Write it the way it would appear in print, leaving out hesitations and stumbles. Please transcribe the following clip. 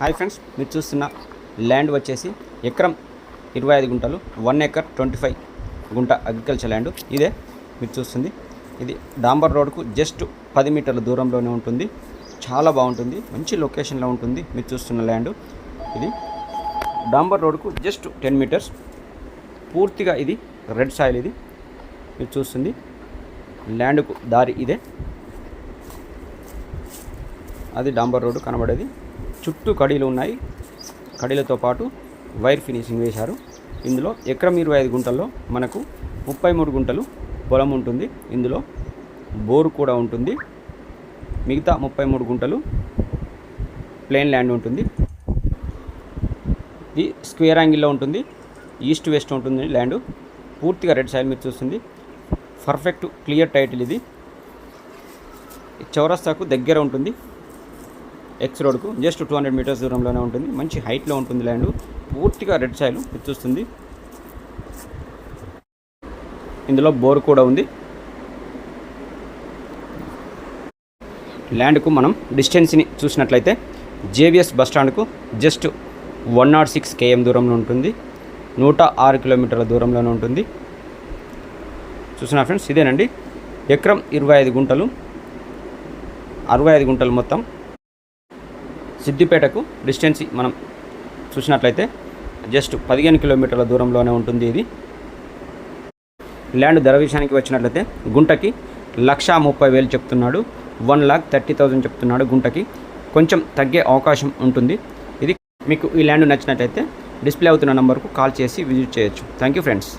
Hi friends, మీరు చూస్తున్న land వచ్చేసి ఎకరం 25 గుంటలు, 1 ఎకర్ 25 గుంట అగ్రికల్చర్ ల్యాండ్. ఇదే మీరు చూస్తుంది. ఇది డాంబర్ రోడ్కు జస్ట్ 10 మీటర్ల దూరంలోనే ఉంటుంది. చాలా బాగుంటుంది, మంచి లొకేషన్లో ఉంటుంది. మీరు చూస్తున్న ల్యాండ్ ఇది డాంబర్ రోడ్కు జస్ట్ 10 మీటర్స్. పూర్తిగా ఇది రెడ్ సాయిల్. ఇది మీరు చూస్తుంది ల్యాండ్కు దారి ఇదే. అది డాంబర్ రోడ్డు కనబడేది. చుట్టూ కడీలు ఉన్నాయి. కడీలతో పాటు వైర్ ఫినిషింగ్ వేశారు. ఇందులో ఎకరం 25 గుంటల్లో మనకు 33 గుంటలు పొలం ఉంటుంది. ఇందులో బోరు కూడా ఉంటుంది. మిగతా 33 గుంటలు ప్లెయిన్ ల్యాండ్ ఉంటుంది. ఇది స్క్వేర్ యాంగిల్లో ఉంటుంది. ఈస్ట్ వెస్ట్ ఉంటుంది ల్యాండ్. పూర్తిగా రెడ్ సాయిల్ మీరు చూస్తుంది. Perfect clear title. ఇది చౌరస్తాకు దగ్గర ఉంటుంది. ఎక్స్ రోడ్కు జస్ట్ 200 మీటర్స్ దూరంలోనే ఉంటుంది. మంచి హైట్లో ఉంటుంది ల్యాండ్. పూర్తిగా రెడ్ సాయిల్ చూస్తుంది. ఇందులో బోర్ కూడా ఉంది. ల్యాండ్కు మనం డిస్టెన్స్ని చూసినట్లయితే జేబీఎస్ బస్టాండ్కు జస్ట్ 106 km దూరంలో ఉంటుంది. 106 కిలోమీటర్ల దూరంలోనే ఉంటుంది. చూసినా ఫ్రెండ్స్, ఇదేనండి ఎకరం 25 గుంటలు, 65 గుంటలు మొత్తం. సిద్దిపేటకు డిస్టెన్స్ మనం చూసినట్లయితే జస్ట్ 15 కిలోమీటర్ల దూరంలోనే ఉంటుంది. ఇది ల్యాండ్ ధర విషయానికి వచ్చినట్లయితే గుంటకి 1,30,000 చెప్తున్నాడు. 1,30,000 చెప్తున్నాడు గుంటకి. కొంచెం తగ్గే అవకాశం ఉంటుంది. ఇది మీకు ఈ ల్యాండ్ నచ్చినట్లయితే డిస్ప్లే అవుతున్న నంబర్కు కాల్ చేసి విజిట్ చేయొచ్చు. Thank you friends.